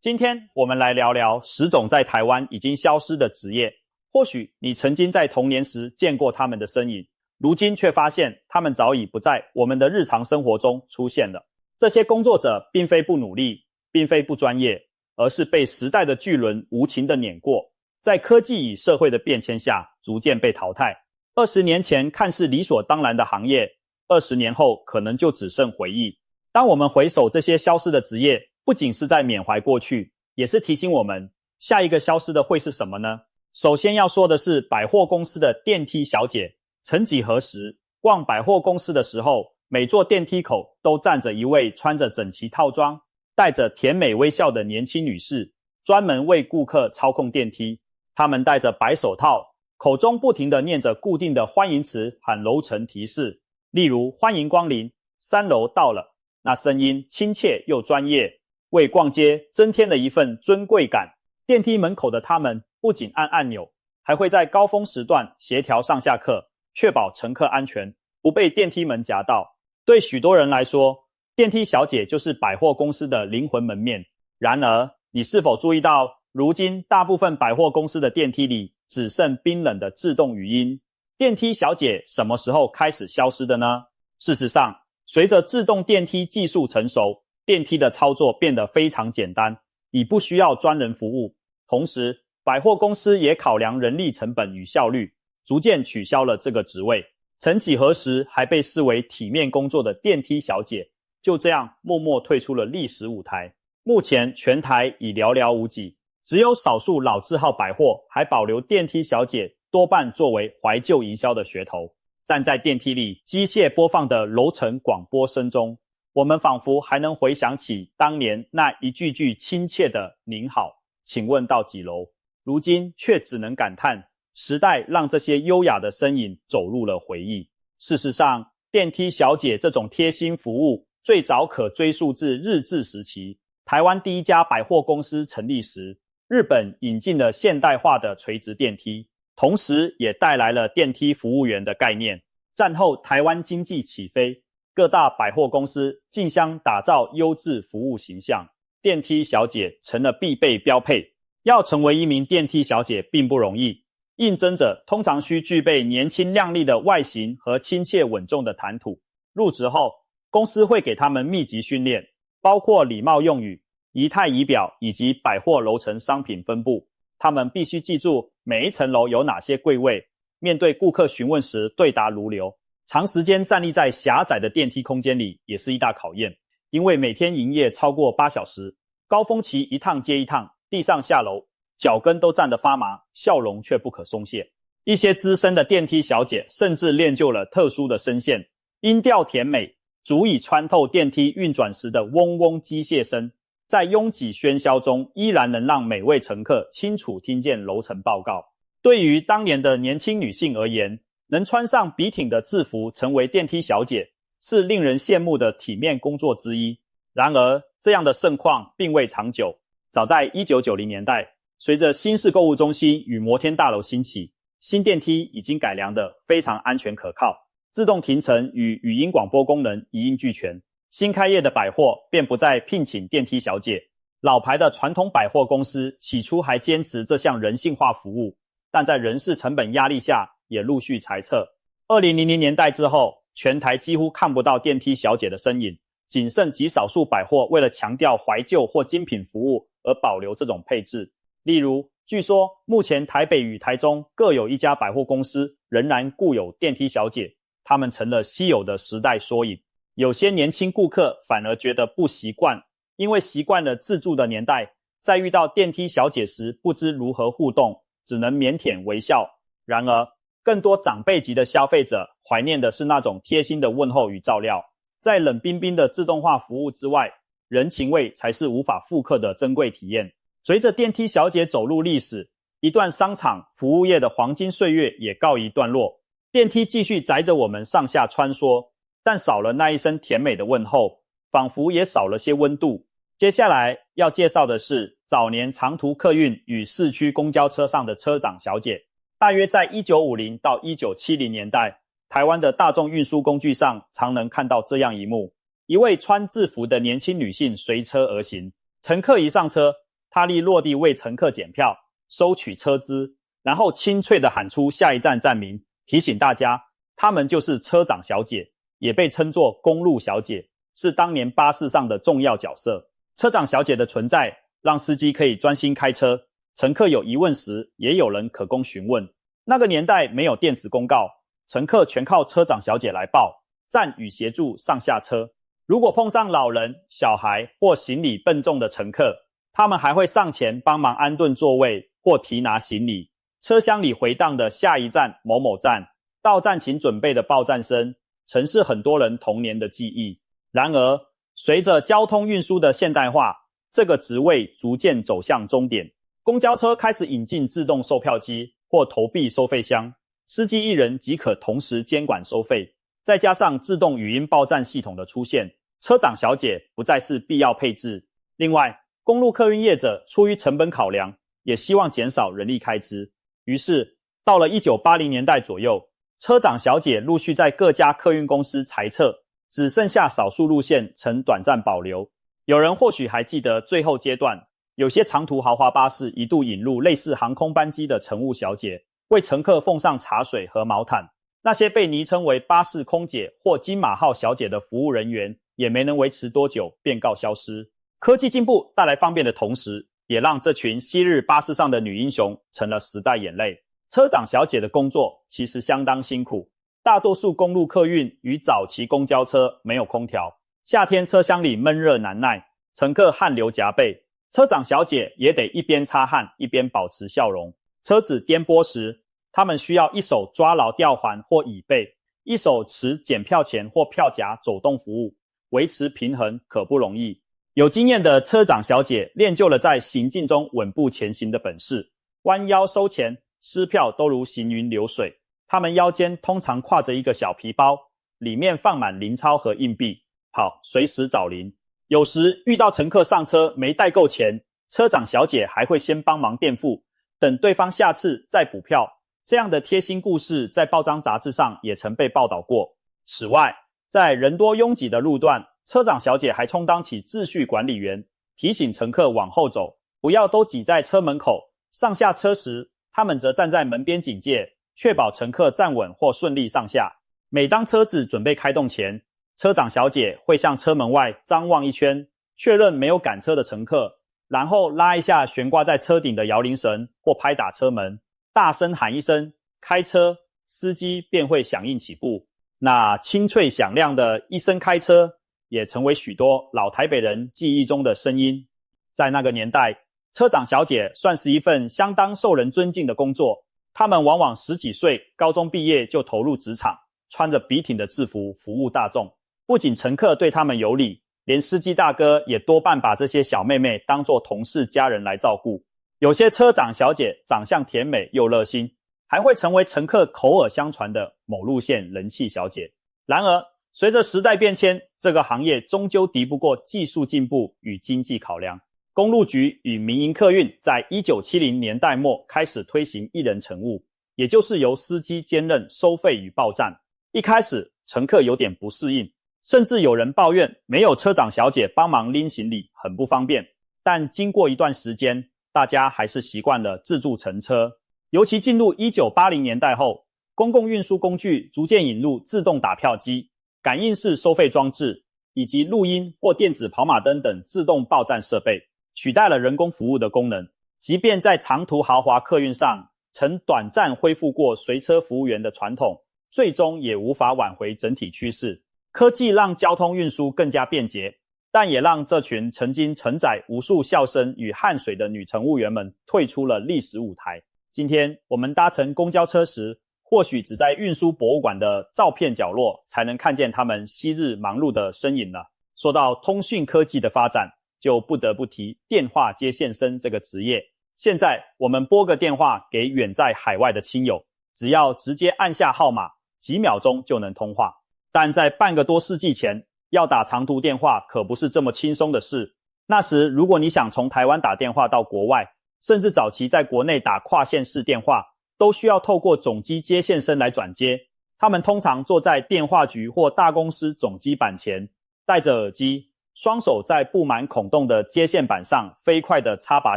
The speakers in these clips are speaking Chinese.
今天我们来聊聊10种在台湾已经消失的职业。或许你曾经在童年时见过他们的身影，如今却发现他们早已不在我们的日常生活中出现了。这些工作者并非不努力，并非不专业，而是被时代的巨轮无情地碾过，在科技与社会的变迁下逐渐被淘汰。20年前看似理所当然的行业，20年后可能就只剩回忆。当我们回首这些消失的职业，不仅是在缅怀过去，也是提醒我们下一个消失的会是什么呢？首先要说的是百货公司的电梯小姐。曾几何时，逛百货公司的时候，每座电梯口都站着一位穿着整齐套装、带着甜美微笑的年轻女士，专门为顾客操控电梯。她们戴着白手套，口中不停地念着固定的欢迎词和楼层提示，例如欢迎光临，3楼到了。那声音亲切又专业，为逛街增添了一份尊贵感。电梯门口的他们不仅按按钮，还会在高峰时段协调上下客，确保乘客安全，不被电梯门夹到。对许多人来说，电梯小姐就是百货公司的灵魂门面。然而，你是否注意到，如今大部分百货公司的电梯里只剩冰冷的自动语音？电梯小姐什么时候开始消失的呢？事实上，随着自动电梯技术成熟，电梯的操作变得非常简单，已不需要专人服务。同时，百货公司也考量人力成本与效率，逐渐取消了这个职位。曾几何时还被视为体面工作的电梯小姐，就这样默默退出了历史舞台。目前全台已寥寥无几，只有少数老字号百货还保留电梯小姐，多半作为怀旧营销的噱头。站在电梯里机械播放的楼层广播声中，我们仿佛还能回想起当年那一句句亲切的您好，请问到几楼。如今却只能感叹，时代让这些优雅的身影走入了回忆。事实上，电梯小姐这种贴心服务最早可追溯至日治时期。台湾第一家百货公司成立时，日本引进了现代化的垂直电梯，同时也带来了电梯服务员的概念。战后台湾经济起飞，各大百货公司竞相打造优质服务形象，电梯小姐成了必备标配。要成为一名电梯小姐并不容易，应征者通常需具备年轻靓丽的外形和亲切稳重的谈吐。入职后，公司会给他们密集训练，包括礼貌用语、仪态仪表以及百货楼层商品分布。他们必须记住每一层楼有哪些柜位，面对顾客询问时对答如流。长时间站立在狭窄的电梯空间里也是一大考验，因为每天营业超过8小时，高峰期一趟接一趟，地上下楼，脚跟都站得发麻，笑容却不可松懈。一些资深的电梯小姐甚至练就了特殊的声线，音调甜美，足以穿透电梯运转时的嗡嗡机械声，在拥挤喧嚣中依然能让每位乘客清楚听见楼层报告。对于当年的年轻女性而言，能穿上笔挺的制服成为电梯小姐，是令人羡慕的体面工作之一。然而，这样的盛况并未长久。早在1990年代，随着新式购物中心与摩天大楼兴起，新电梯已经改良得非常安全可靠，自动停乘与语音广播功能一应俱全。新开业的百货便不再聘请电梯小姐，老牌的传统百货公司起初还坚持这项人性化服务，但在人事成本压力下也陆续裁撤。2000年代之后，全台几乎看不到电梯小姐的身影，仅剩极少数百货为了强调怀旧或精品服务而保留这种配置。例如，据说目前台北与台中各有一家百货公司仍然固有电梯小姐，他们成了稀有的时代缩影。有些年轻顾客反而觉得不习惯，因为习惯了自助的年代，在遇到电梯小姐时不知如何互动，只能腼腆微笑。然而，更多长辈级的消费者怀念的是那种贴心的问候与照料。在冷冰冰的自动化服务之外，人情味才是无法复刻的珍贵体验。随着电梯小姐走入历史，一段商场服务业的黄金岁月也告一段落。电梯继续载着我们上下穿梭，但少了那一声甜美的问候，仿佛也少了些温度。接下来要介绍的是早年长途客运与市区公交车上的车长小姐。大约在1950到1970年代，台湾的大众运输工具上常能看到这样一幕：一位穿制服的年轻女性随车而行，乘客一上车，哈利落地为乘客检票，收取车资，然后清脆地喊出下一站站名，提醒大家，她们就是车长小姐，也被称作公路小姐，是当年巴士上的重要角色。车长小姐的存在，让司机可以专心开车，乘客有疑问时，也有人可供询问。那个年代没有电子公告，乘客全靠车长小姐来报，站与协助上下车。如果碰上老人、小孩或行李笨重的乘客，他们还会上前帮忙安顿座位或提拿行李。车厢里回荡的下一站某某站，到站请准备的报站声，曾是很多人童年的记忆。然而，随着交通运输的现代化，这个职位逐渐走向终点。公交车开始引进自动售票机或投币收费箱，司机一人即可同时监管收费。再加上自动语音报站系统的出现，车长小姐不再是必要配置。另外，公路客运业者出于成本考量，也希望减少人力开支。于是，到了1980年代左右，车长小姐陆续在各家客运公司裁撤，只剩下少数路线曾短暂保留。有人或许还记得最后阶段，有些长途豪华巴士一度引入类似航空班机的乘务小姐，为乘客奉上茶水和毛毯。那些被昵称为巴士空姐或金马号小姐的服务人员，也没能维持多久便告消失。科技进步带来方便的同时，也让这群昔日巴士上的女英雄成了时代眼泪。车长小姐的工作其实相当辛苦，大多数公路客运与早期公交车没有空调，夏天车厢里闷热难耐，乘客汗流浃背，车长小姐也得一边擦汗一边保持笑容。车子颠簸时，他们需要一手抓牢吊环或椅背，一手持检票钳或票夹走动服务，维持平衡可不容易。有经验的车长小姐练就了在行进中稳步前行的本事，弯腰收钱、撕票都如行云流水。他们腰间通常挎着一个小皮包，里面放满零钞和硬币，好随时找零。有时遇到乘客上车没带够钱，车长小姐还会先帮忙垫付，等对方下次再补票。这样的贴心故事在报章杂志上也曾被报道过。此外，在人多拥挤的路段，车长小姐还充当起秩序管理员，提醒乘客往后走，不要都挤在车门口。上下车时，他们则站在门边警戒，确保乘客站稳或顺利上下。每当车子准备开动前，车长小姐会向车门外张望一圈，确认没有赶车的乘客，然后拉一下悬挂在车顶的摇铃绳或拍打车门，大声喊一声开车，司机便会响应起步。那清脆响亮的一声开车，也成为许多老台北人记忆中的声音。在那个年代，车长小姐算是一份相当受人尊敬的工作，他们往往10几岁高中毕业就投入职场，穿着笔挺的制服服务大众。不仅乘客对他们有礼，连司机大哥也多半把这些小妹妹当作同事家人来照顾。有些车长小姐长相甜美又热心，还会成为乘客口耳相传的某路线人气小姐。然而，随着时代变迁，这个行业终究敌不过技术进步与经济考量。公路局与民营客运在1970年代末开始推行一人乘务，也就是由司机兼任收费与报站。一开始，乘客有点不适应，甚至有人抱怨没有车长小姐帮忙拎行李很不方便。但经过一段时间，大家还是习惯了自助乘车。尤其进入1980年代后，公共运输工具逐渐引入自动打票机、感应式收费装置以及录音或电子跑马灯等自动报站设备，取代了人工服务的功能。即便在长途豪华客运上曾短暂恢复过随车服务员的传统，最终也无法挽回整体趋势。科技让交通运输更加便捷，但也让这群曾经承载无数笑声与汗水的女乘务员们退出了历史舞台。今天我们搭乘公交车时，或许只在运输博物馆的照片角落才能看见他们昔日忙碌的身影了。说到通讯科技的发展，就不得不提电话接线生这个职业。现在我们拨个电话给远在海外的亲友，只要直接按下号码，几秒钟就能通话。但在半个多世纪前，要打长途电话可不是这么轻松的事。那时如果你想从台湾打电话到国外，甚至早期在国内打跨县市电话，都需要透过总机接线生来转接。他们通常坐在电话局或大公司总机板前，戴着耳机，双手在布满孔洞的接线板上飞快地插拔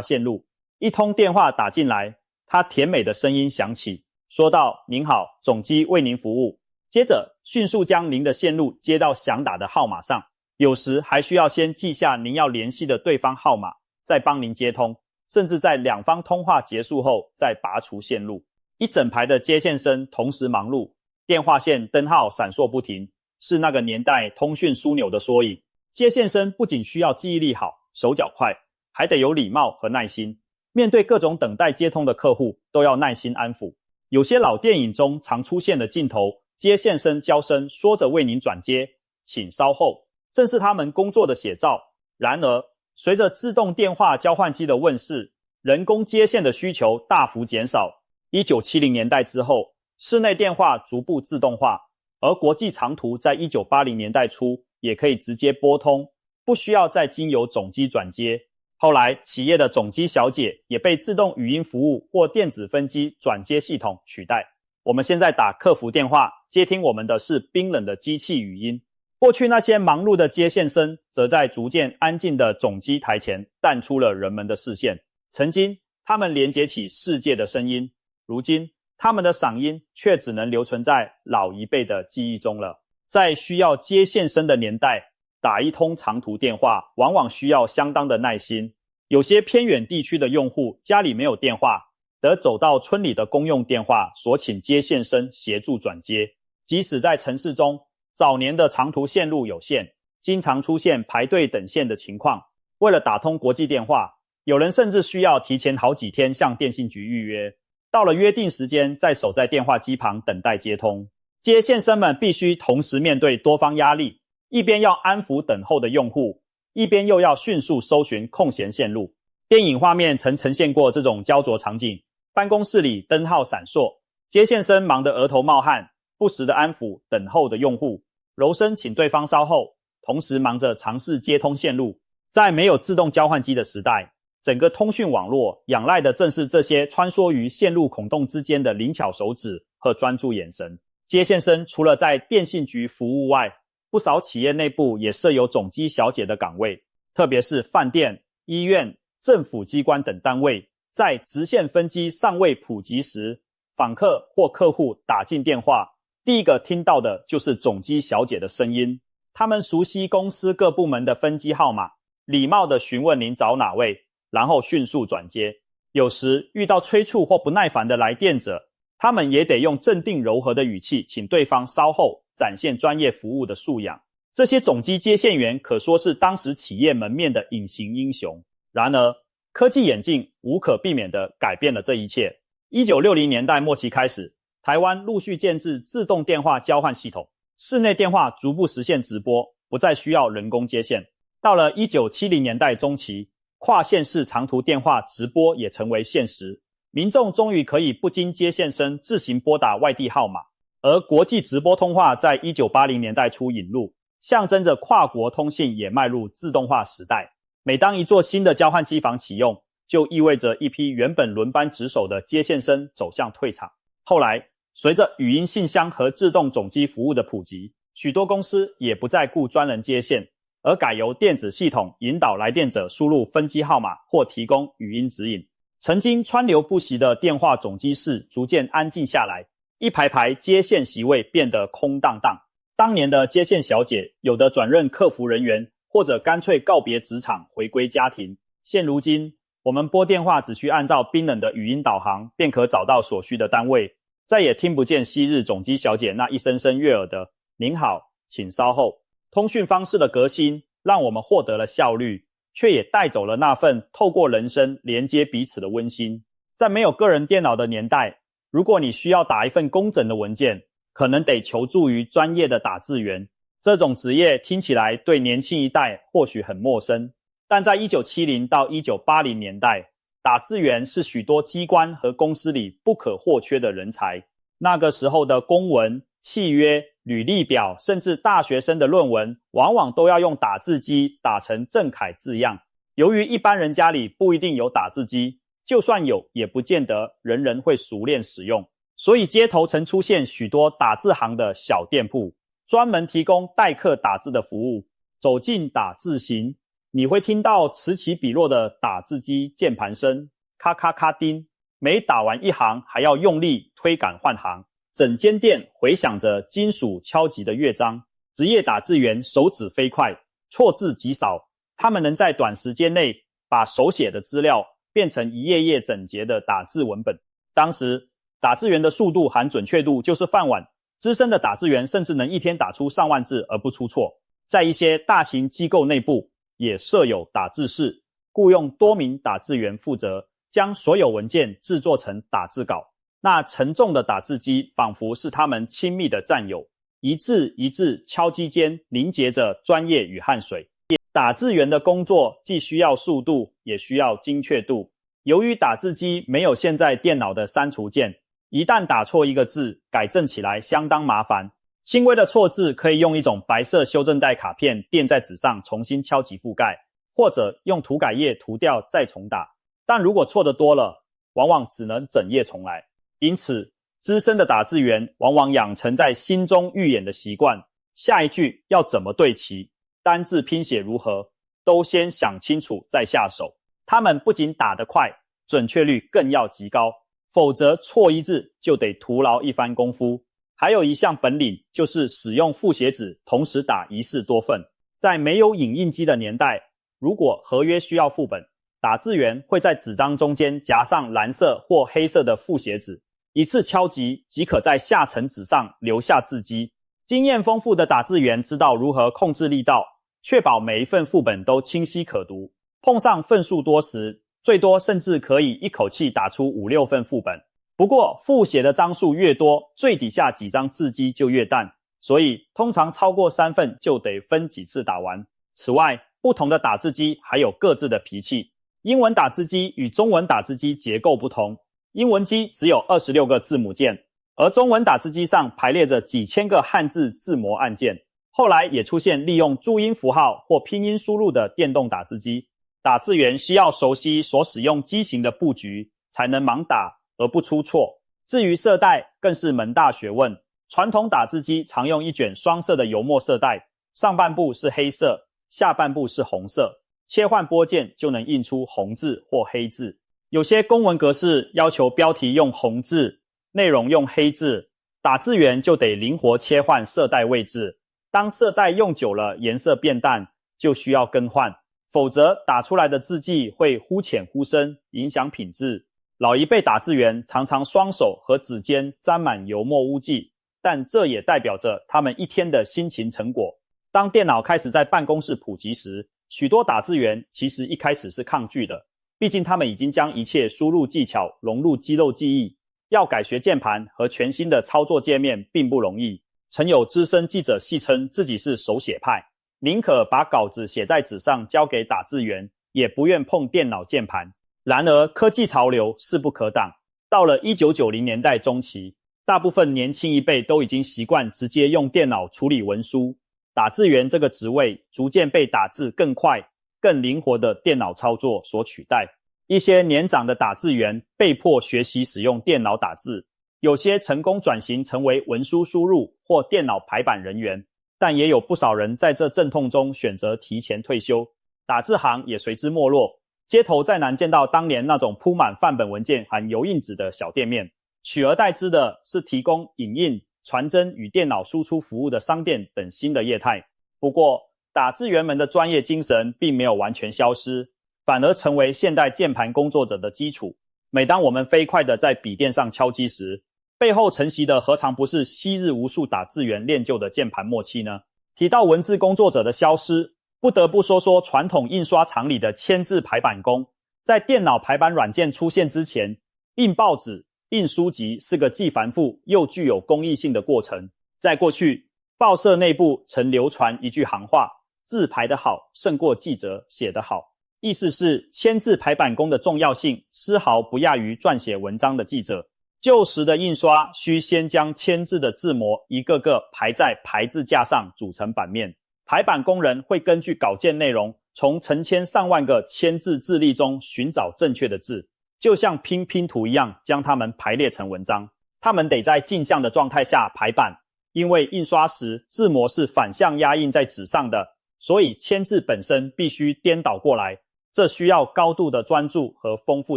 线路。一通电话打进来，他甜美的声音响起，说道：“您好，总机为您服务。”接着迅速将您的线路接到想打的号码上，有时还需要先记下您要联系的对方号码，再帮您接通，甚至在两方通话结束后再拔除线路。一整排的接线生同时忙碌，电话线灯号闪烁不停，是那个年代通讯枢纽的缩影。接线生不仅需要记忆力好、手脚快，还得有礼貌和耐心。面对各种等待接通的客户，都要耐心安抚。有些老电影中常出现的镜头，接线生娇声说着为您转接，请稍后，正是他们工作的写照。然而，随着自动电话交换机的问世，人工接线的需求大幅减少。1970年代之后，室内电话逐步自动化，而国际长途在1980年代初也可以直接拨通，不需要再经由总机转接。后来，企业的总机小姐也被自动语音服务或电子分机转接系统取代。我们现在打客服电话，接听我们的是冰冷的机器语音。过去那些忙碌的接线生，则在逐渐安静的总机台前淡出了人们的视线。曾经，他们连接起世界的声音，如今，他们的嗓音却只能留存在老一辈的记忆中了。在需要接线生的年代，打一通长途电话往往需要相当的耐心。有些偏远地区的用户家里没有电话，得走到村里的公用电话所请接线生协助转接。即使在城市中，早年的长途线路有限，经常出现排队等线的情况。为了打通国际电话，有人甚至需要提前好几天向电信局预约，到了约定时间再守在电话机旁等待接通。接线生们必须同时面对多方压力，一边要安抚等候的用户，一边又要迅速搜寻空闲线路。电影画面曾呈现过这种焦灼场景，办公室里灯号闪烁，接线生忙得额头冒汗，不时地安抚等候的用户，柔声请对方稍后，同时忙着尝试接通线路。在没有自动交换机的时代，整个通讯网络仰赖的正是这些穿梭于线路孔洞之间的灵巧手指和专注眼神。接线生除了在电信局服务外，不少企业内部也设有总机小姐的岗位，特别是饭店、医院、政府机关等单位，在直线分机尚未普及时，访客或客户打进电话，第一个听到的就是总机小姐的声音。他们熟悉公司各部门的分机号码，礼貌地询问您找哪位，然后迅速转接。有时遇到催促或不耐烦的来电者，他们也得用镇定柔和的语气请对方稍后，展现专业服务的素养。这些总机接线员可说是当时企业门面的隐形英雄。然而，科技演进无可避免地改变了这一切。1960年代末期开始，台湾陆续建置自动电话交换系统，室内电话逐步实现直拨，不再需要人工接线。到了1970年代中期，跨县市长途电话直拨也成为现实，民众终于可以不经接线生自行拨打外地号码。而国际直拨通话在1980年代初引入，象征着跨国通信也迈入自动化时代。每当一座新的交换机房启用，就意味着一批原本轮班值守的接线生走向退场。后来，随着语音信箱和自动总机服务的普及，许多公司也不再雇专人接线，而改由电子系统引导来电者输入分机号码或提供语音指引。曾经川流不息的电话总机室逐渐安静下来，一排排接线席位变得空荡荡。当年的接线小姐，有的转任客服人员，或者干脆告别职场回归家庭。现如今，我们拨电话只需按照冰冷的语音导航，便可找到所需的单位，再也听不见昔日总机小姐那一声声悦耳的“您好，请稍后”。通讯方式的革新，让我们获得了效率，却也带走了那份透过人声连接彼此的温馨。在没有个人电脑的年代，如果你需要打一份工整的文件，可能得求助于专业的打字员。这种职业听起来对年轻一代或许很陌生，但在1970到1980年代，打字员是许多机关和公司里不可或缺的人才。那个时候的公文、契约、履历表，甚至大学生的论文，往往都要用打字机打成正楷字样。由于一般人家里不一定有打字机，就算有，也不见得人人会熟练使用，所以街头曾出现许多打字行的小店铺，专门提供代客打字的服务。走进打字型，你会听到此起彼落的打字机键盘声，咔咔咔叮，每打完一行还要用力推杆换行，整间店回响着金属敲击的乐章。职业打字员手指飞快，错字极少，他们能在短时间内把手写的资料变成一页页整洁的打字文本。当时打字员的速度和准确度就是饭碗，资深的打字员甚至能一天打出上万字而不出错。在一些大型机构内部也设有打字室，雇用多名打字员负责将所有文件制作成打字稿。那沉重的打字机仿佛是他们亲密的战友，一字一字敲击间凝结着专业与汗水。打字员的工作既需要速度，也需要精确度。由于打字机没有现在电脑的删除键，一旦打错一个字，改正起来相当麻烦。轻微的错字可以用一种白色修正带卡片垫在纸上重新敲击覆盖，或者用涂改液涂掉再重打。但如果错得多了，往往只能整页重来。因此，资深的打字员往往养成在心中预演的习惯，下一句要怎么对齐，单字拼写如何，都先想清楚再下手。他们不仅打得快，准确率更要极高，否则错一字就得徒劳一番功夫。还有一项本领就是使用复写纸同时打一式多份。在没有影印机的年代，如果合约需要副本，打字员会在纸张中间夹上蓝色或黑色的复写纸，一次敲击即可在下层纸上留下字迹。经验丰富的打字员知道如何控制力道，确保每一份副本都清晰可读。碰上份数多时，最多甚至可以一口气打出5、6份副本。不过复写的张数越多，最底下几张字迹就越淡，所以通常超过3份就得分几次打完。此外，不同的打字机还有各自的脾气。英文打字机与中文打字机结构不同，英文机只有26个字母键，而中文打字机上排列着几千个汉字字模按键。后来也出现利用注音符号或拼音输入的电动打字机，打字员需要熟悉所使用机型的布局，才能盲打而不出错。至于色带更是门大学问，传统打字机常用一卷双色的油墨色带，上半部是黑色，下半部是红色，切换拨键就能印出红字或黑字。有些公文格式要求标题用红字，内容用黑字，打字员就得灵活切换色带位置。当色带用久了颜色变淡，就需要更换，否则打出来的字迹会忽浅忽深，影响品质。老一辈打字员常常双手和指尖沾满油墨污迹，但这也代表着他们一天的辛勤成果。当电脑开始在办公室普及时，许多打字员其实一开始是抗拒的，毕竟他们已经将一切输入技巧融入肌肉记忆，要改学键盘和全新的操作界面并不容易。曾有资深记者戏称自己是手写派，宁可把稿子写在纸上交给打字员，也不愿碰电脑键盘。然而科技潮流势不可挡，到了1990年代中期，大部分年轻一辈都已经习惯直接用电脑处理文书，打字员这个职位逐渐被打字更快、更灵活的电脑操作所取代。一些年长的打字员被迫学习使用电脑打字，有些成功转型成为文书输入或电脑排版人员，但也有不少人在这阵痛中选择提前退休，打字行也随之没落。街头再难见到当年那种铺满范本文件和油印纸的小店面，取而代之的是提供影印、传真与电脑输出服务的商店等新的业态。不过，打字员们的专业精神并没有完全消失，反而成为现代键盘工作者的基础。每当我们飞快地在笔电上敲击时，背后承袭的何尝不是昔日无数打字员练就的键盘默契呢？提到文字工作者的消失，不得不说说传统印刷厂里的签字排版工。在电脑排版软件出现之前，印报纸、印书籍是个既繁复又具有公益性的过程。在过去，报社内部曾流传一句行话：字排得好胜过记者写得好。意思是签字排版工的重要性丝毫不亚于撰写文章的记者。旧时的印刷需先将签字的字模一个个排在排字架上组成版面，排版工人会根据稿件内容从成千上万个签字字例中寻找正确的字，就像拼拼图一样将它们排列成文章。他们得在镜像的状态下排版，因为印刷时字模是反向压印在纸上的，所以铅字本身必须颠倒过来，这需要高度的专注和丰富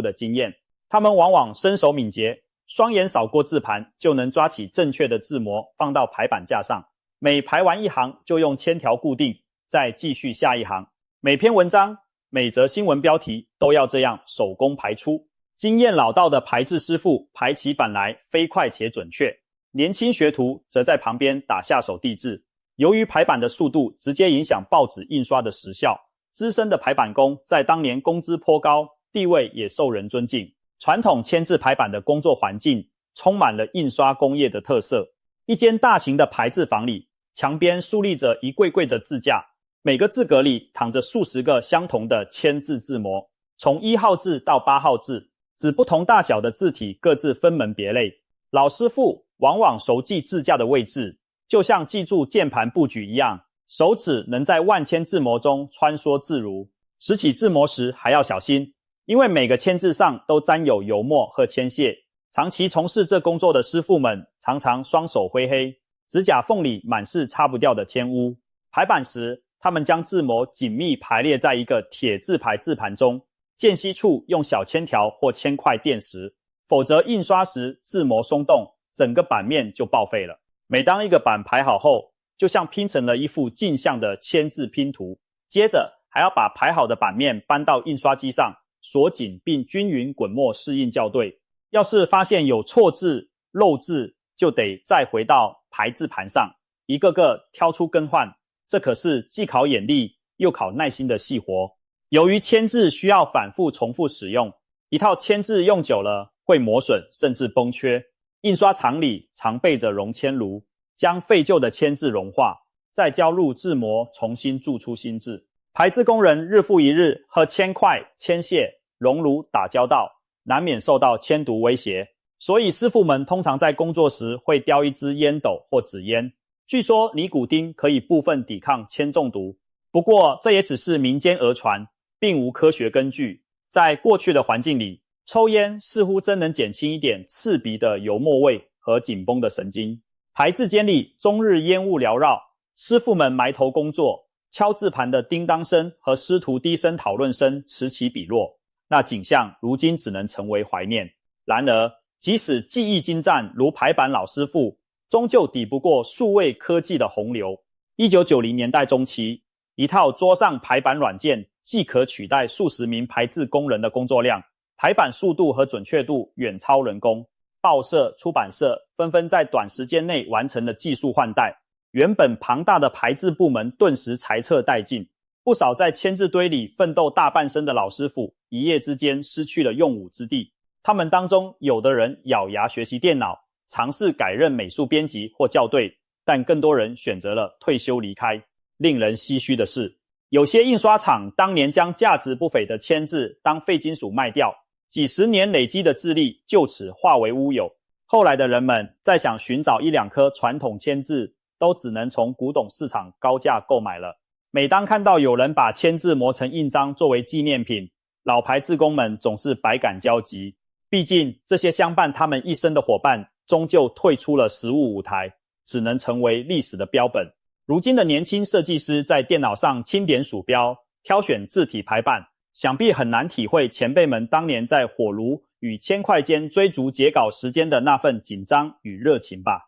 的经验。他们往往身手敏捷，双眼扫过字盘就能抓起正确的字模放到排版架上，每排完一行就用铅条固定，再继续下一行。每篇文章、每则新闻标题都要这样手工排出。经验老道的排字师傅排起版来飞快且准确，年轻学徒则在旁边打下手递字。由于排版的速度直接影响报纸印刷的时效，资深的排版工在当年工资颇高，地位也受人尊敬。传统铅字排版的工作环境充满了印刷工业的特色。一间大型的排字房里，墙边竖立着一柜柜的字架，每个字格里躺着数十个相同的铅字字模，从1号字到8号字，指不同大小的字体各自分门别类。老师傅往往熟记字架的位置，就像记住键盘布局一样，手指能在万千字模中穿梭自如。拾起字模时还要小心，因为每个铅字上都沾有油墨和铅屑。长期从事这工作的师傅们常常双手灰黑，指甲缝里满是擦不掉的铅污。排版时，他们将字模紧密排列在一个铁字排字盘中，间隙处用小铅条或铅块垫实，否则印刷时字模松动，整个版面就报废了。每当一个版排好后，就像拼成了一幅镜像的铅字拼图，接着还要把排好的版面搬到印刷机上，锁紧并均匀滚墨试印校对。要是发现有错字、漏字，就得再回到排字盘上，一个个挑出更换。这可是既考眼力又考耐心的细活。由于铅字需要反复重复使用，一套铅字用久了会磨损甚至崩缺。印刷厂里常备着熔铅炉，将废旧的铅字融化，再浇入字模，重新铸出新字。排字工人日复一日和铅块、铅屑、熔炉打交道，难免受到铅毒威胁，所以师傅们通常在工作时会叼一支烟斗或纸烟。据说尼古丁可以部分抵抗铅中毒，不过这也只是民间讹传，并无科学根据。在过去的环境里，抽烟似乎真能减轻一点刺鼻的油墨味和紧绷的神经。排字间里终日烟雾缭绕，师傅们埋头工作，敲字盘的叮当声和师徒低声讨论声此起彼落，那景象如今只能成为怀念。然而，即使技艺精湛如排版老师傅，终究抵不过数位科技的洪流。1990年代中期，一套桌上排版软件既可取代数十名排字工人的工作量，排版速度和准确度远超人工。报社、出版社纷纷在短时间内完成了技术换代，原本庞大的排字部门顿时裁撤殆尽。不少在铅字堆里奋斗大半生的老师傅，一夜之间失去了用武之地。他们当中有的人咬牙学习电脑，尝试改任美术编辑或校对，但更多人选择了退休离开。令人唏嘘的是，有些印刷厂当年将价值不菲的铅字当废金属卖掉，几十年累积的智力就此化为乌有。后来的人们再想寻找一两颗传统铅字，都只能从古董市场高价购买了。每当看到有人把铅字磨成印章作为纪念品，老牌字工们总是百感交集。毕竟这些相伴他们一生的伙伴终究退出了实务舞台，只能成为历史的标本。如今的年轻设计师在电脑上轻点鼠标，挑选字体排版，想必很难体会前辈们当年在火炉与铅块间追逐截稿时间的那份紧张与热情吧。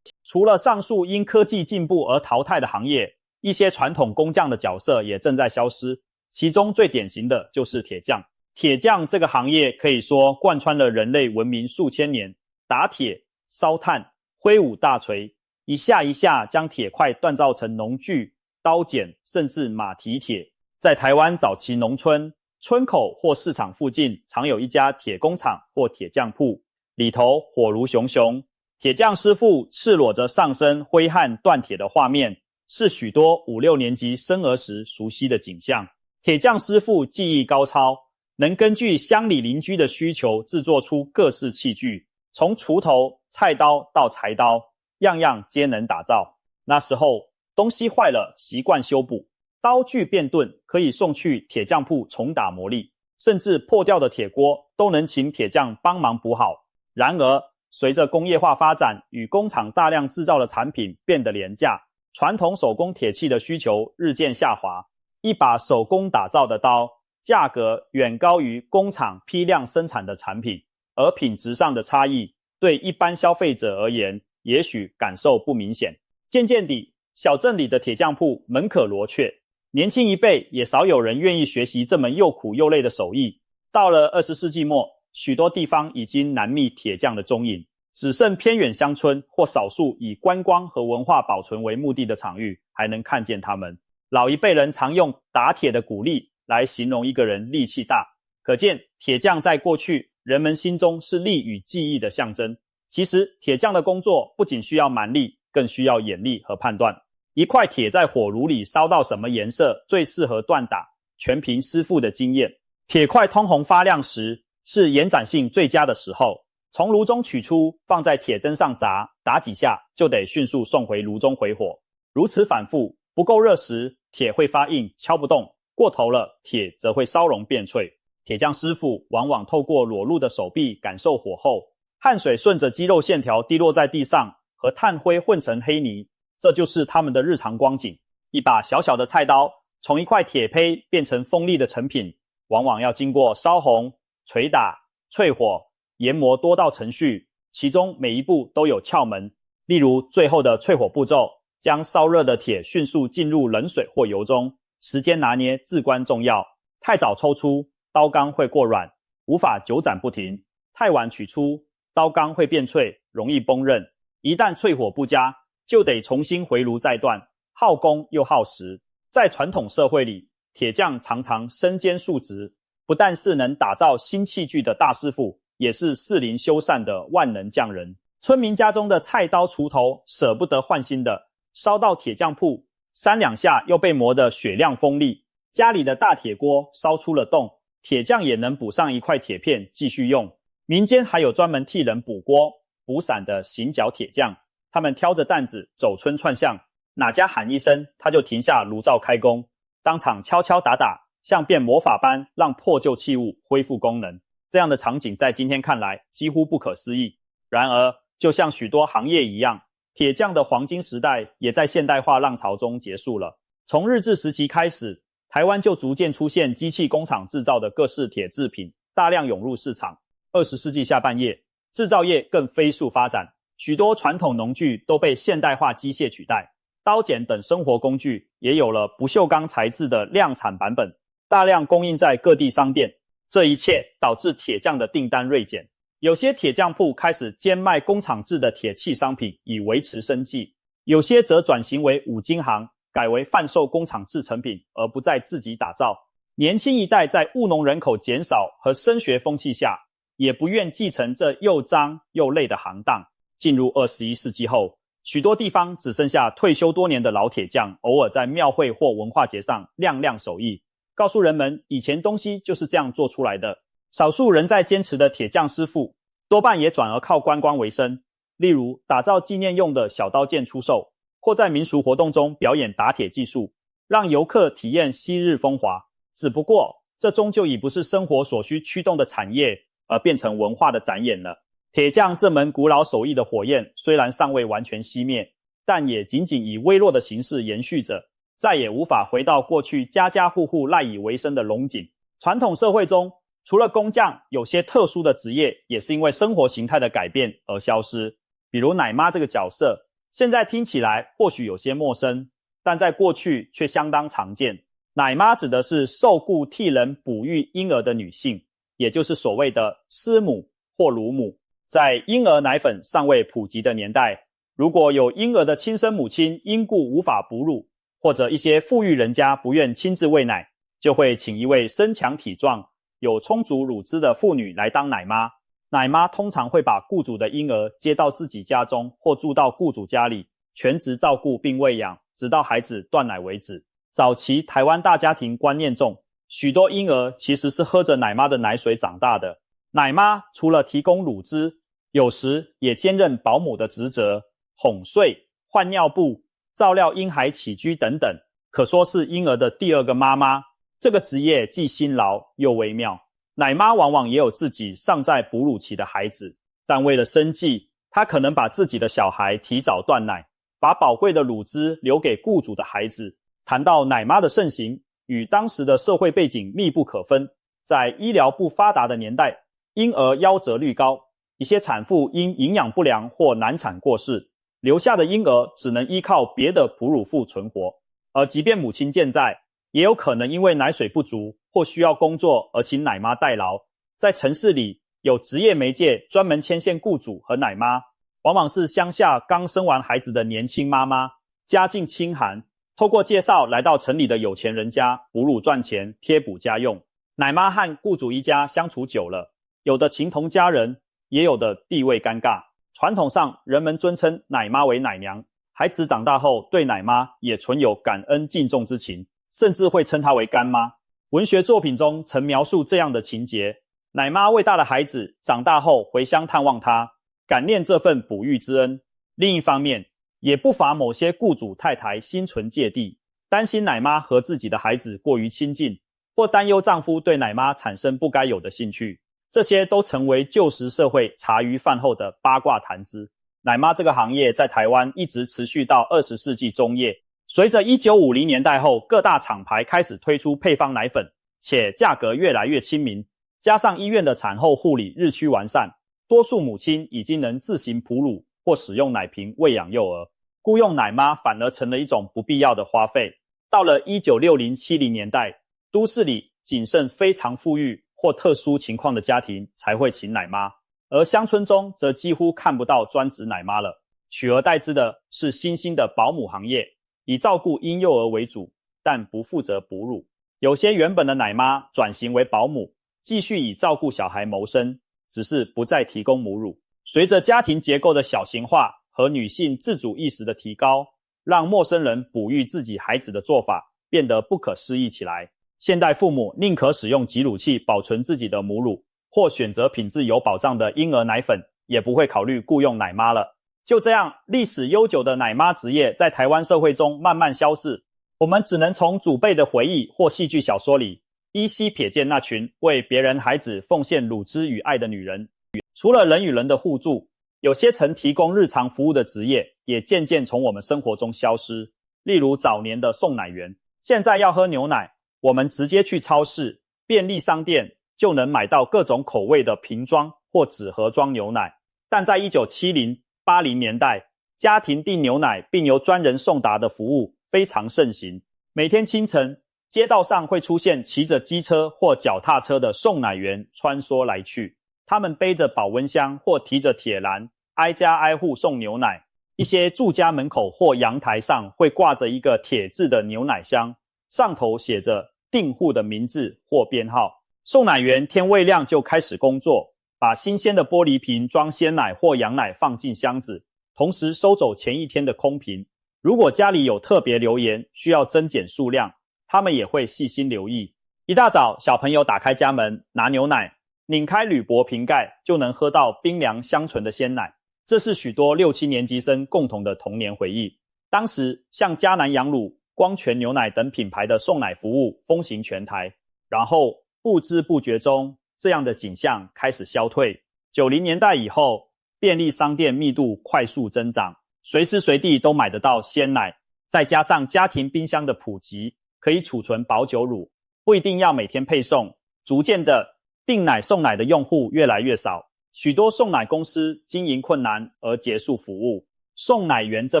除了上述因科技进步而淘汰的行业，一些传统工匠的角色也正在消失，其中最典型的就是铁匠。铁匠这个行业可以说贯穿了人类文明数千年，打铁、烧炭、挥舞大锤，一下一下将铁块锻造成农具、刀剪，甚至马蹄铁。在台湾早期农村，村口或市场附近常有一家铁工厂或铁匠铺，里头火炉熊熊，铁匠师傅赤裸着上身挥汗锻铁的画面，是许多5、6年级生儿时熟悉的景象。铁匠师傅技艺高超，能根据乡里邻居的需求制作出各式器具，从锄头、菜刀到柴刀，样样皆能打造。那时候东西坏了习惯修补，刀具变钝可以送去铁匠铺重打磨砺，甚至破掉的铁锅都能请铁匠帮忙补好。然而随着工业化发展与工厂大量制造的产品变得廉价，传统手工铁器的需求日渐下滑，一把手工打造的刀，价格远高于工厂批量生产的产品，而品质上的差异对一般消费者而言，也许感受不明显。渐渐地，小镇里的铁匠铺门可罗雀，年轻一辈也少有人愿意学习这门又苦又累的手艺。到了20世纪末，许多地方已经难觅铁匠的踪影，只剩偏远乡村或少数以观光和文化保存为目的的场域还能看见他们。老一辈人常用打铁的鼓励来形容一个人力气大，可见铁匠在过去人们心中是力与技艺的象征。其实铁匠的工作不仅需要蛮力，更需要眼力和判断。一块铁在火炉里烧到什么颜色最适合锻打，全凭师傅的经验。铁块通红发亮时是延展性最佳的时候，从炉中取出，放在铁砧上砸，打几下就得迅速送回炉中回火。如此反复，不够热时铁会发硬敲不动，过头了铁则会烧融变脆。铁匠师傅往往透过裸露的手臂感受火候，汗水顺着肌肉线条滴落在地上，和炭灰混成黑泥，这就是他们的日常光景。一把小小的菜刀从一块铁胚变成锋利的成品，往往要经过烧红、捶打、淬火、研磨多道程序，其中每一步都有窍门。例如最后的淬火步骤，将烧热的铁迅速浸入冷水或油中，时间拿捏至关重要。太早抽出，刀钢会过软，无法久斩不停；太晚取出，刀钢会变脆，容易崩刃。一旦淬火不佳，就得重新回炉再锻，耗工又耗时。在传统社会里，铁匠常常身兼数职，不但是能打造新器具的大师傅，也是四邻修缮的万能匠人。村民家中的菜刀锄头舍不得换新的，烧到铁匠铺3-2下又被磨得雪亮锋利。家里的大铁锅烧出了洞，铁匠也能补上一块铁片继续用。民间还有专门替人补锅补伞的行脚铁匠，他们挑着担子走村串巷，哪家喊一声，他就停下炉灶开工，当场敲敲打打，像变魔法般让破旧器物恢复功能。这样的场景在今天看来几乎不可思议。然而就像许多行业一样，铁匠的黄金时代也在现代化浪潮中结束了。从日治时期开始，台湾就逐渐出现机器工厂制造的各式铁制品，大量涌入市场。20世纪下半叶，制造业更飞速发展，许多传统农具都被现代化机械取代，刀剪等生活工具也有了不锈钢材质的量产版本，大量供应在各地商店。这一切导致铁匠的订单锐减，有些铁匠铺开始兼卖工厂制的铁器商品以维持生计，有些则转型为五金行，改为贩售工厂制成品而不再自己打造。年轻一代在务农人口减少和升学风气下，也不愿继承这又脏又累的行当。进入21世纪后，许多地方只剩下退休多年的老铁匠偶尔在庙会或文化节上亮亮手艺，告诉人们以前东西就是这样做出来的。少数仍在坚持的铁匠师傅多半也转而靠观光为生，例如打造纪念用的小刀剑出售，或在民俗活动中表演打铁技术，让游客体验昔日风华。只不过这终究已不是生活所需驱动的产业，而变成文化的展演了。铁匠这门古老手艺的火焰虽然尚未完全熄灭，但也仅仅以微弱的形式延续着，再也无法回到过去家家户户赖以为生的龙井。传统社会中，除了工匠，有些特殊的职业也是因为生活形态的改变而消失。比如奶妈这个角色，现在听起来或许有些陌生，但在过去却相当常见。奶妈指的是受雇替人哺育婴儿的女性，也就是所谓的师母或乳母。在婴儿奶粉尚未普及的年代，如果有婴儿的亲生母亲因故无法哺乳，或者一些富裕人家不愿亲自喂奶，就会请一位身强体壮、有充足乳汁的妇女来当奶妈。奶妈通常会把雇主的婴儿接到自己家中，或住到雇主家里，全职照顾并喂养，直到孩子断奶为止。早期台湾大家庭观念重，许多婴儿其实是喝着奶妈的奶水长大的。奶妈除了提供乳汁，有时也兼任保姆的职责，哄睡、换尿布、照料婴孩起居等等，可说是婴儿的第二个妈妈。这个职业既辛劳又微妙。奶妈往往也有自己尚在哺乳期的孩子，但为了生计，她可能把自己的小孩提早断奶，把宝贵的乳汁留给雇主的孩子。谈到奶妈的盛行，与当时的社会背景密不可分。在医疗不发达的年代，婴儿夭折率高，一些产妇因营养不良或难产过世，留下的婴儿只能依靠别的哺乳妇存活。而即便母亲健在，也有可能因为奶水不足或需要工作而请奶妈代劳。在城市里，有职业媒介专门牵线雇主和奶妈，往往是乡下刚生完孩子的年轻妈妈，家境清寒，透过介绍来到城里的有钱人家哺乳赚钱，贴补家用。奶妈和雇主一家相处久了，有的情同家人，也有的地位尴尬。传统上，人们尊称奶妈为奶娘，孩子长大后对奶妈也存有感恩敬重之情，甚至会称她为干妈。文学作品中曾描述这样的情节：奶妈喂大的孩子长大后回乡探望她，感念这份哺育之恩。另一方面，也不乏某些雇主太太心存芥蒂，担心奶妈和自己的孩子过于亲近，或担忧丈夫对奶妈产生不该有的兴趣。这些都成为旧时社会茶余饭后的八卦谈资。奶妈这个行业在台湾一直持续到20世纪中叶，随着1950年代后各大厂牌开始推出配方奶粉，且价格越来越亲民，加上医院的产后护理日趋完善，多数母亲已经能自行哺乳或使用奶瓶喂养幼儿，雇用奶妈反而成了一种不必要的花费。到了1960、70年代，都市里仅剩非常富裕或特殊情况的家庭才会请奶妈，而乡村中则几乎看不到专职奶妈了，取而代之的是新兴的保姆行业，以照顾婴幼儿为主，但不负责哺乳。有些原本的奶妈转型为保姆，继续以照顾小孩谋生，只是不再提供母乳。随着家庭结构的小型化和女性自主意识的提高，让陌生人哺育自己孩子的做法变得不可思议起来。现代父母宁可使用挤乳器保存自己的母乳，或选择品质有保障的婴儿奶粉，也不会考虑雇用奶妈了。就这样，历史悠久的奶妈职业在台湾社会中慢慢消逝，我们只能从祖辈的回忆或戏剧小说里依稀瞥见那群为别人孩子奉献乳汁与爱的女人。除了人与人的互助，有些曾提供日常服务的职业也渐渐从我们生活中消失。例如早年的送奶员，现在要喝牛奶，我们直接去超市、便利商店就能买到各种口味的瓶装或纸盒装牛奶。但在1970、80年代，家庭订牛奶并由专人送达的服务非常盛行。每天清晨，街道上会出现骑着机车或脚踏车的送奶员穿梭来去，他们背着保温箱或提着铁篮，挨家挨户送牛奶。一些住家门口或阳台上会挂着一个铁制的牛奶箱，上头写着订户的名字或编号。送奶员天未亮就开始工作，把新鲜的玻璃瓶装鲜奶或羊奶放进箱子，同时收走前一天的空瓶。如果家里有特别留言需要增减数量，他们也会细心留意。一大早，小朋友打开家门拿牛奶，拧开铝箔瓶盖就能喝到冰凉香醇的鲜奶。这是许多6、7年级生共同的童年回忆。当时，像嘉南羊乳、光泉牛奶等品牌的送奶服务风行全台，然后不知不觉中，这样的景象开始消退。90年代以后，便利商店密度快速增长，随时随地都买得到鲜奶，再加上家庭冰箱的普及，可以储存保久乳，不一定要每天配送，逐渐的订奶送奶的用户越来越少。许多送奶公司经营困难而结束服务，送奶员这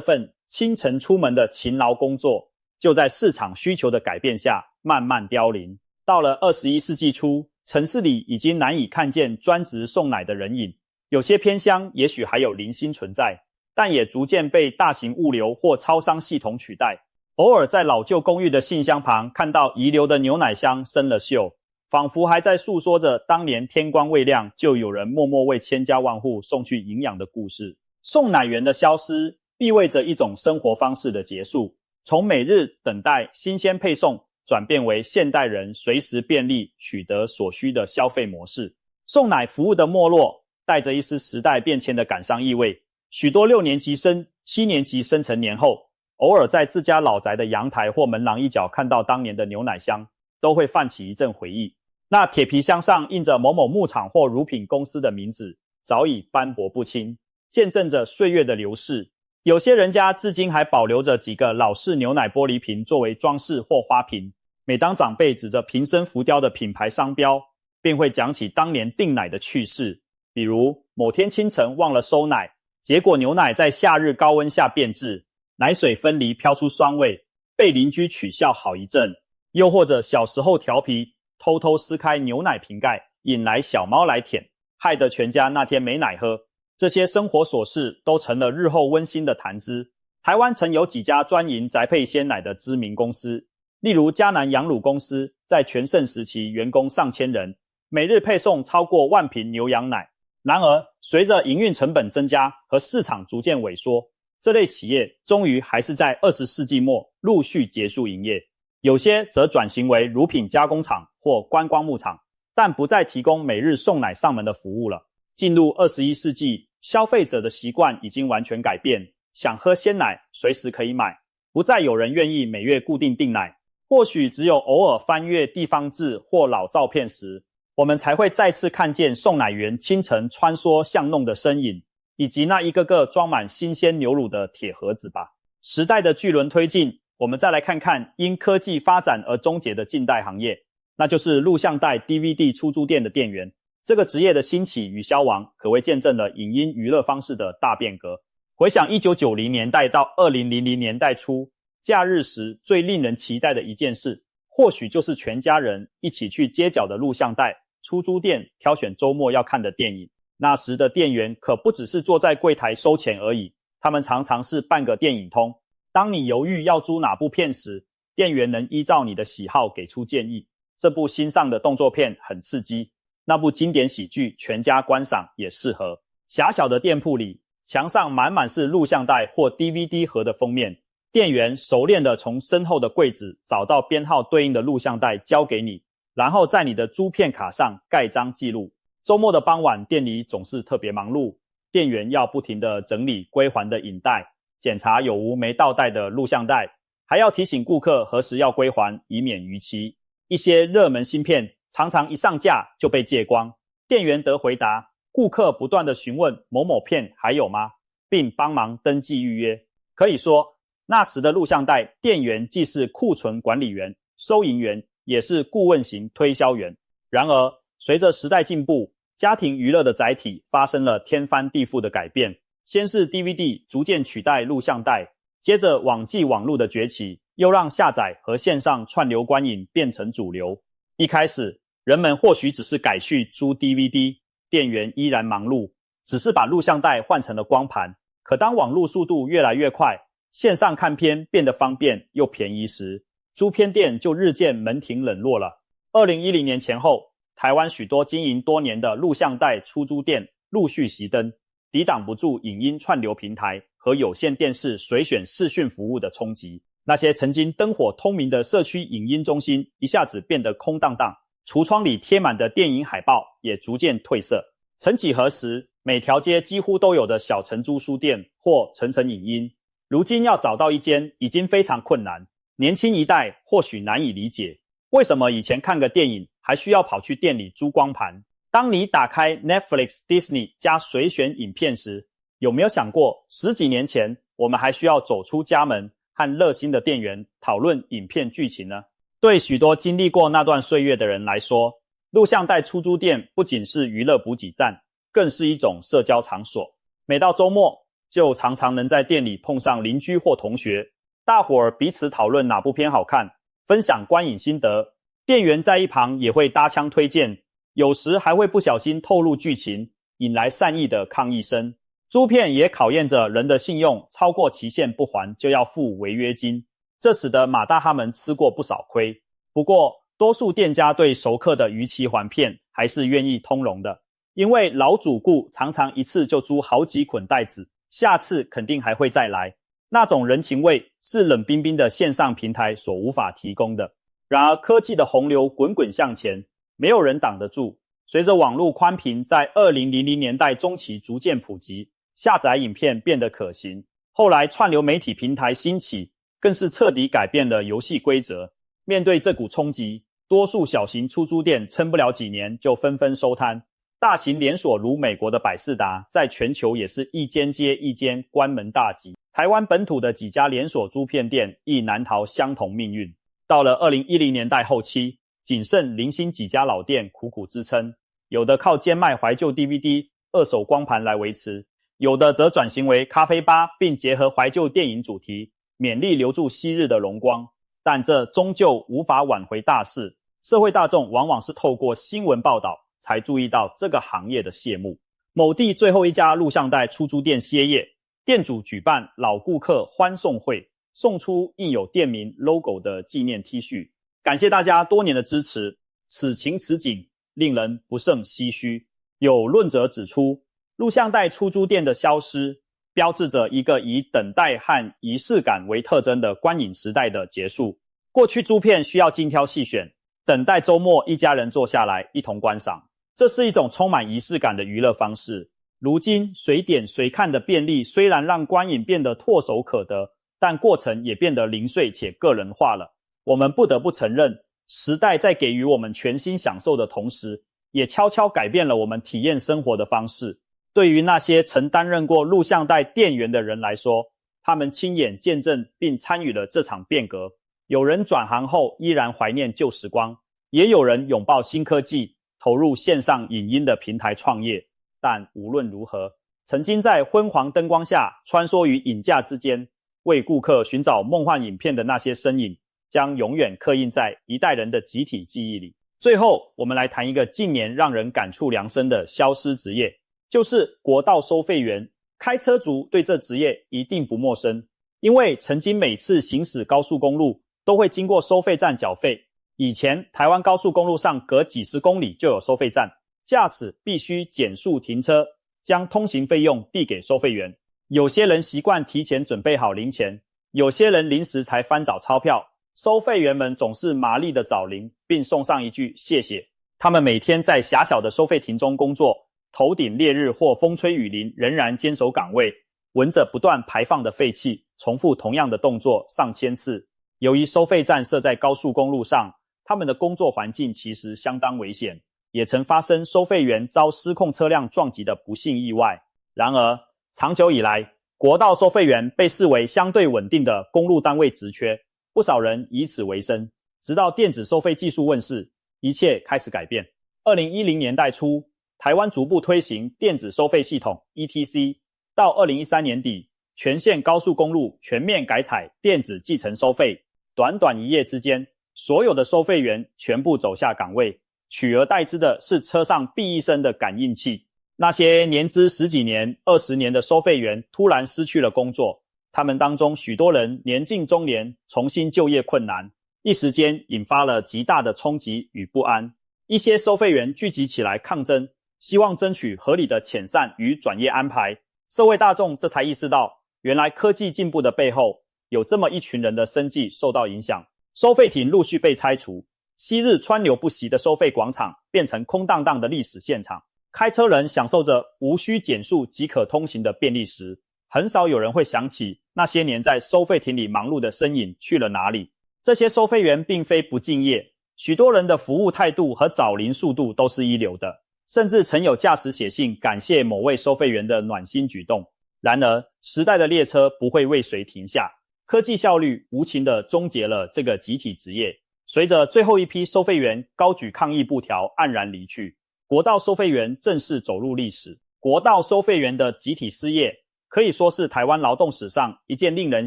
份清晨出门的勤劳工作，就在市场需求的改变下慢慢凋零。到了21世纪初，城市里已经难以看见专职送奶的人影，有些偏乡也许还有零星存在，但也逐渐被大型物流或超商系统取代。偶尔在老旧公寓的信箱旁看到遗留的牛奶箱生了锈，仿佛还在诉说着当年天光未亮就有人默默为千家万户送去营养的故事。送奶员的消失意味着一种生活方式的结束，从每日等待新鲜配送转变为现代人随时便利取得所需的消费模式。送奶服务的没落带着一丝时代变迁的感伤意味。许多6年级生、7年级生成年后，偶尔在自家老宅的阳台或门廊一角看到当年的牛奶箱，都会泛起一阵回忆。那铁皮箱上印着某某牧场或乳品公司的名字，早已斑驳不清，见证着岁月的流逝。有些人家至今还保留着几个老式牛奶玻璃瓶作为装饰或花瓶，每当长辈指着瓶身浮雕的品牌商标，便会讲起当年订奶的趣事，比如某天清晨忘了收奶，结果牛奶在夏日高温下变质，奶水分离飘出酸味，被邻居取笑好一阵。又或者小时候调皮，偷偷撕开牛奶瓶盖，引来小猫来舔，害得全家那天没奶喝。这些生活琐事都成了日后温馨的谈资。台湾曾有几家专营宅配鲜奶的知名公司，例如嘉南养乳公司，在全盛时期员工上千人，每日配送超过10000瓶牛羊奶。然而，随着营运成本增加和市场逐渐萎缩，这类企业终于还是在20世纪末陆续结束营业。有些则转型为乳品加工厂或观光牧场，但不再提供每日送奶上门的服务了。进入21世纪，消费者的习惯已经完全改变，想喝鲜奶随时可以买，不再有人愿意每月固定订奶。或许只有偶尔翻阅地方志或老照片时，我们才会再次看见送奶员清晨穿梭巷弄的身影，以及那一个个装满新鲜牛乳的铁盒子吧。时代的巨轮推进，我们再来看看因科技发展而终结的近代行业，那就是录像带 DVD 出租店的店员。这个职业的兴起与消亡，可谓见证了影音娱乐方式的大变革。回想1990年代到2000年代初，假日时最令人期待的一件事，或许就是全家人一起去街角的录像带出租店挑选周末要看的电影。那时的店员可不只是坐在柜台收钱而已，他们常常是半个电影通。当你犹豫要租哪部片时，店员能依照你的喜好给出建议。这部新上的动作片很刺激，那部经典喜剧全家观赏也适合。狭小的店铺里，墙上满满是录像带或 DVD 盒的封面，店员熟练地从身后的柜子找到编号对应的录像带交给你，然后在你的租片卡上盖章记录。周末的傍晚，店里总是特别忙碌，店员要不停地整理归还的影带，检查有无没到带的录像带，还要提醒顾客何时要归还，以免逾期。一些热门新片常常一上架就被借光，店员得回答顾客不断地询问某某片还有吗，并帮忙登记预约。可以说，那时的录像带店员既是库存管理员、收银员，也是顾问型推销员。然而，随着时代进步，家庭娱乐的载体发生了天翻地覆的改变。先是 DVD 逐渐取代录像带，接着网际网络的崛起，又让下载和线上串流观影变成主流。一开始，人们或许只是改去租 DVD， 店员依然忙碌，只是把录像带换成了光盘。可当网络速度越来越快，线上看片变得方便又便宜时，租片店就日渐门庭冷落了。2010年前后，台湾许多经营多年的录像带出租店陆续熄灯，抵挡不住影音串流平台和有线电视随选视讯服务的冲击。那些曾经灯火通明的社区影音中心一下子变得空荡荡，橱窗里贴满的电影海报也逐渐褪色。曾几何时，每条街几乎都有的小城租书店或城影音，如今要找到一间已经非常困难。年轻一代或许难以理解，为什么以前看个电影还需要跑去店里租光盘。当你打开 Netflix、Disney 加随选影片时，有没有想过10几年前我们还需要走出家门和热心的店员讨论影片剧情呢？对许多经历过那段岁月的人来说，录像带出租店不仅是娱乐补给站，更是一种社交场所。每到周末，就常常能在店里碰上邻居或同学，大伙儿彼此讨论哪部片好看，分享观影心得。店员在一旁也会搭腔推荐，有时还会不小心透露剧情，引来善意的抗议声。租片也考验着人的信用，超过期限不还就要付违约金，这使得马大哈们吃过不少亏。不过，多数店家对熟客的逾期还片还是愿意通融的，因为老主顾常常一次就租好几捆带子，下次肯定还会再来。那种人情味是冷冰冰的线上平台所无法提供的。然而科技的洪流滚滚向前，没有人挡得住。随着网络宽频在2000年代中期逐渐普及，下载影片变得可行。后来串流媒体平台兴起，更是彻底改变了游戏规则。面对这股冲击，多数小型出租店撑不了几年就纷纷收摊。大型连锁如美国的百视达，在全球也是一间接一间关门大吉。台湾本土的几家连锁租片店亦难逃相同命运。到了2010年代后期，仅剩零星几家老店苦苦支撑，有的靠兼卖怀旧 DVD、二手光盘来维持，有的则转型为咖啡吧，并结合怀旧电影主题，勉力留住昔日的荣光。但这终究无法挽回大势，社会大众往往是透过新闻报道才注意到这个行业的谢幕。某地最后一家录像带出租店歇业，店主举办老顾客欢送会，送出印有店名 logo 的纪念 T 恤，感谢大家多年的支持。此情此景，令人不胜唏嘘。有论者指出，录像带出租店的消失，标志着一个以等待和仪式感为特征的观影时代的结束。过去租片需要精挑细选，等待周末一家人坐下来一同观赏，这是一种充满仪式感的娱乐方式。如今随点随看的便利虽然让观影变得唾手可得，但过程也变得零碎且个人化了。我们不得不承认，时代在给予我们全新享受的同时，也悄悄改变了我们体验生活的方式。对于那些曾担任过录像带店员的人来说，他们亲眼见证并参与了这场变革。有人转行后依然怀念旧时光，也有人拥抱新科技，投入线上影音的平台创业。但无论如何，曾经在昏黄灯光下穿梭于影架之间，为顾客寻找梦幻影片的那些身影，将永远刻印在一代人的集体记忆里。最后，我们来谈一个近年让人感触良深的消失职业，就是国道收费员。开车族对这职业一定不陌生，因为曾经每次行驶高速公路都会经过收费站缴费。以前台湾高速公路上隔几十公里就有收费站，驾驶必须减速停车，将通行费用递给收费员。有些人习惯提前准备好零钱，有些人临时才翻找钞票，收费员们总是麻利的找零，并送上一句谢谢。他们每天在狭小的收费亭中工作，头顶烈日或风吹雨淋，仍然坚守岗位，闻着不断排放的废气，重复同样的动作上千次。由于收费站设在高速公路上，他们的工作环境其实相当危险，也曾发生收费员遭失控车辆撞击的不幸意外。然而，长久以来，国道收费员被视为相对稳定的公路单位职缺，不少人以此为生。直到电子收费技术问世，一切开始改变。2010年代初，台湾逐步推行电子收费系统 ETC， 到2013年底，全线高速公路全面改采电子计程收费。短短一夜之间，所有的收费员全部走下岗位，取而代之的是车上哔一声的感应器。那些年资10几年、20年的收费员突然失去了工作，他们当中许多人年近中年，重新就业困难，一时间引发了极大的冲击与不安。一些收费员聚集起来抗争，希望争取合理的遣散与转业安排。社会大众这才意识到，原来科技进步的背后，有这么一群人的生计受到影响。收费亭陆续被拆除，昔日川流不息的收费广场变成空荡荡的历史现场。开车人享受着无需减速即可通行的便利时，很少有人会想起那些年在收费亭里忙碌的身影去了哪里。这些收费员并非不敬业，许多人的服务态度和找零速度都是一流的，甚至曾有驾驶写信感谢某位收费员的暖心举动。然而，时代的列车不会为谁停下，科技效率无情地终结了这个集体职业。随着最后一批收费员高举抗议布条黯然离去，国道收费员正式走入历史。国道收费员的集体失业，可以说是台湾劳动史上一件令人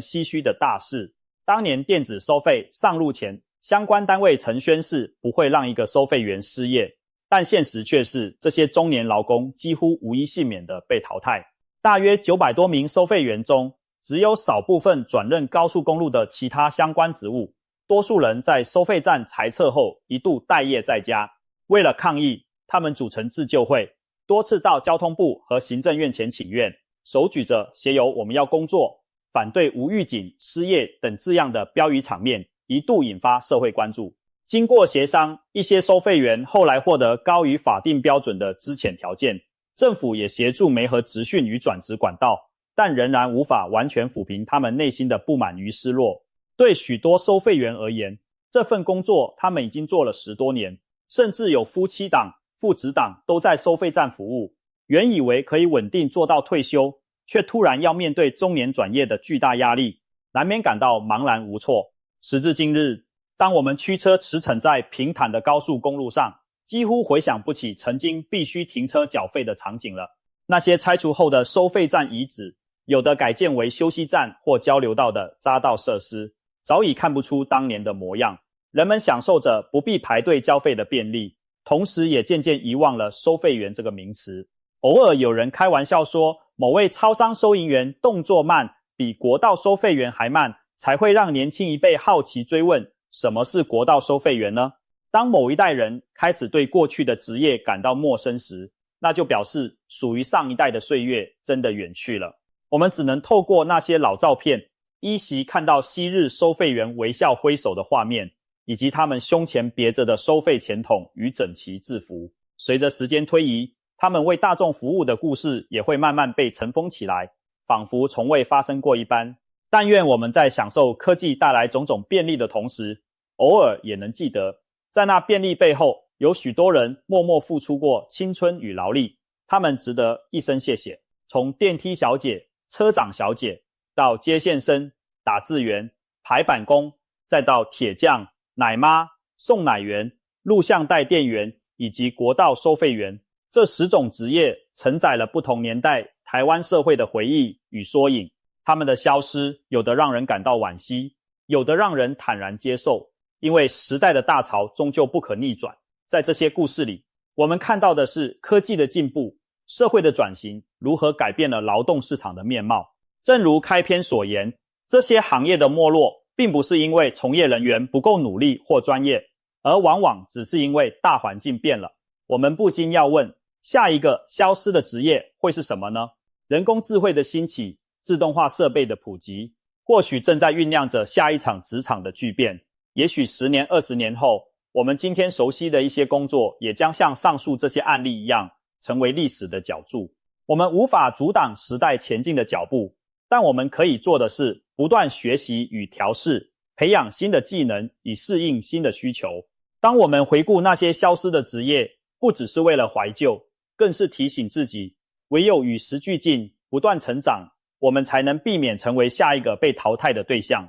唏嘘的大事。当年电子收费上路前，相关单位曾宣示不会让一个收费员失业，但现实却是这些中年劳工几乎无一幸免地被淘汰。大约900多名收费员中，只有少部分转任高速公路的其他相关职务，多数人在收费站裁撤后一度待业在家。为了抗议，他们组成自救会，多次到交通部和行政院前请愿，手举着写有我们要工作、反对无预警、失业等字样的标语场面，一度引发社会关注。经过协商，一些收费员后来获得高于法定标准的资遣条件，政府也协助媒合职训与转职管道，但仍然无法完全抚平他们内心的不满与失落。对许多收费员而言，这份工作他们已经做了10多年，甚至有夫妻档、父子档都在收费站服务。原以为可以稳定做到退休，却突然要面对中年转业的巨大压力，难免感到茫然无措。时至今日，当我们驱车驰骋在平坦的高速公路上，几乎回想不起曾经必须停车缴费的场景了。那些拆除后的收费站遗址，有的改建为休息站或交流道的匝道设施，早已看不出当年的模样。人们享受着不必排队交费的便利，同时也渐渐遗忘了收费员这个名词。偶尔有人开玩笑说，某位超商收银员动作慢，比国道收费员还慢，才会让年轻一辈好奇追问，什么是国道收费员呢？当某一代人开始对过去的职业感到陌生时，那就表示属于上一代的岁月真的远去了。我们只能透过那些老照片，依稀看到昔日收费员微笑挥手的画面，以及他们胸前别着的收费钱筒与整齐制服。随着时间推移，他们为大众服务的故事也会慢慢被尘封起来，仿佛从未发生过一般。但愿我们在享受科技带来种种便利的同时，偶尔也能记得，在那便利背后，有许多人默默付出过青春与劳力，他们值得一声谢谢。从电梯小姐、车长小姐，到接线生、打字员、排版工，再到铁匠、奶妈、送奶员、录像带店员以及国道收费员，这10种职业承载了不同年代台湾社会的回忆与缩影。他们的消失，有的让人感到惋惜，有的让人坦然接受，因为时代的大潮终究不可逆转。在这些故事里，我们看到的是科技的进步，社会的转型如何改变了劳动市场的面貌。正如开篇所言，这些行业的没落并不是因为从业人员不够努力或专业，而往往只是因为大环境变了。我们不禁要问，下一个消失的职业会是什么呢？人工智慧的兴起，自动化设备的普及，或许正在酝酿着下一场职场的巨变。也许10年、20年后，我们今天熟悉的一些工作，也将像上述这些案例一样，成为历史的脚注。我们无法阻挡时代前进的脚步，但我们可以做的是不断学习与调试，培养新的技能，以适应新的需求。当我们回顾那些消失的职业，不只是为了怀旧，更是提醒自己，唯有与时俱进，不断成长，我们才能避免成为下一个被淘汰的对象。